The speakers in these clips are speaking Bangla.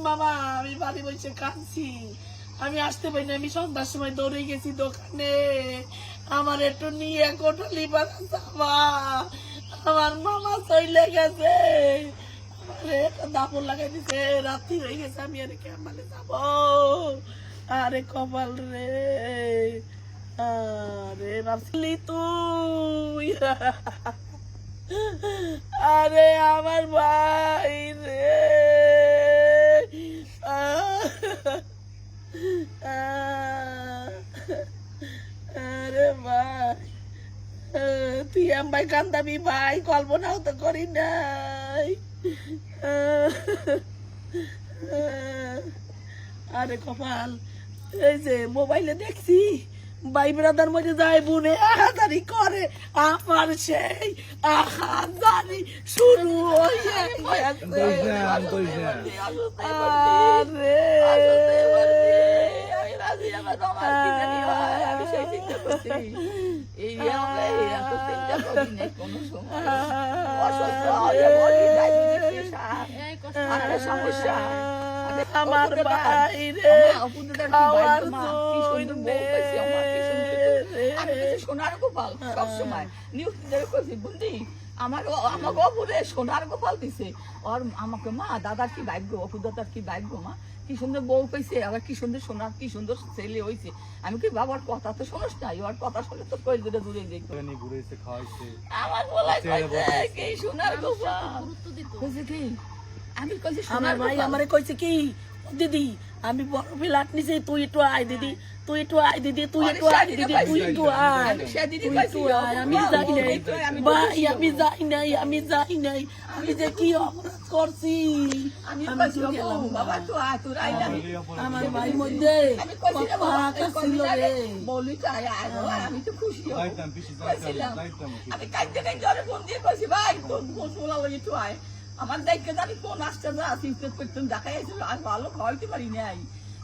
মামা আমি বাড়ি বসে কাঁদছি, আমি আসতে পারিনি। আমি সন্ধ্যার সময় দৌড়ে গেছি দোকানে, আমার একটু নিয়ে কোটালি পাড়া যাবা, আমার মামা চলে গেছে, দাপড় লাগাই দিছে, রাত্রি হয়ে গেছে, আমি আর কেমনে যাব? আরে কপাল রে, আরে ভাবছিলি তুই, আরে আমার ভাই রে, আরে ভাই, তুই ভাই কান্দাবি ভাই, কল্পনাও তো করি নাই। আরে কপাল, এই যে মোবাইলে দেখছি ভাই ব্রাদার মধ্যে যায় বোনে আহাজারি করে, আমার সেই আহাজারি শুরু হয়ে সমস্যা আমার বাইরে খাওয়ার সোনার গোপাল সবসময় নিউজ বুঝলি আমাকে সোনার গোপাল দিছে। আর আমাকে মা দাদার কি ভাগ্য, অপু দাদার কি ভাগ্য, মা কি সুন্দর বউ পেয়েছে, আবার কি সুন্দর সোনার কি সুন্দর ছেলে হয়েছে। আমি কি বাবার কথা তো শোনস নাই, ওর কথা শুনে তো কই দূরে দূরে দেখবো। আমার বলাই কি সোনার গোপাল কি আমি কইছি। আমার ভাই আমারে কইছে কি, দিদি আমি বড় ফ্ল্যাট নিছি, তুই একটু আয় দিদি, তুই একটু আয় দিদি, তুই একটু আয় দিদি, তুই একটু আয়, তুই একটু আয়। আমি যাই নাই ভাই, আমি যাই নাই, আমি যাই নাই, আমি যে কি অপরাধ করছি। আমার ভাই মধ্যে ছিল রে, বলি আমি তো খুশি আমি কাঁদতে কাঁদতে ফোন দিয়ে কইছি ভাই তোর ফোন শোনা একটু আয়। আমার দেখে আমি ফোন আসতে দেখা যাচ্ছে আর ভালো খাওয়াইতে পারি নাই,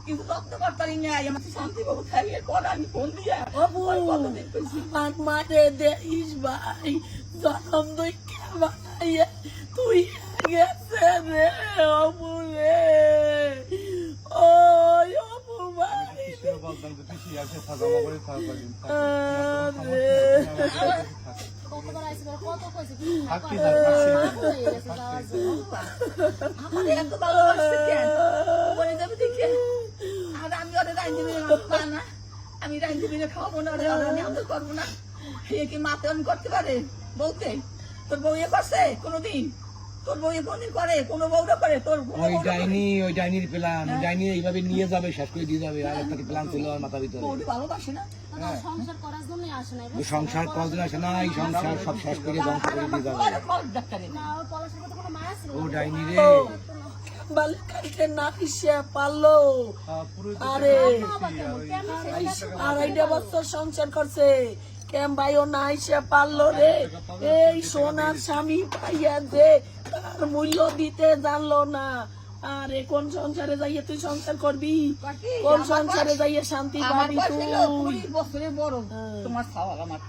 কিন্তু যত্ন করতে পারি নাই। আমার শান্তিবাবু খাইয়ে পর আমি ফোন দিয়ে মাঠে দেখিস ভাই জনম বানাইয়া তুই গেছে রে অপু রে, ও অপু ভাই আমি রাইন্দিবিনে খাওয়াবো না, আমি আমল করবো না। এ কি মাতে অন করতে পারে বলতে? তোর বউ এ করছে কোনোদিন? তোর বউ কোনদিন করে? কোনো বউরা করে? তোর ওই ডাইনির প্ল্যান, ডাইনি এইভাবে নিয়ে যাবে, শেষ করে দিয়ে যাবে। আর একটা প্ল্যান ছিল আমার মাথার ভিতরে। বউটি ভালোবাসে না, সংসার করার জন্য আসে না, এই সংসার সব শেষ করে ধ্বংস করে দিয়ে যাবে। ও ডাইনি রে বালিকাকে না হিসে পারলো, আরে 2.5 বছর সংসার করছে, কেম ভাইও না হিসে পারলো রে। এই সোনার স্বামী পাইয়া যে তার মূল্য দিতে জানলো না। আরে কোন সংসারে যাইয়ে তুই সংসার করবি, কোন সংসারে যাইয়ে শান্তি পাবি তুই? বছরের বড় তোমার খাওয়া আমার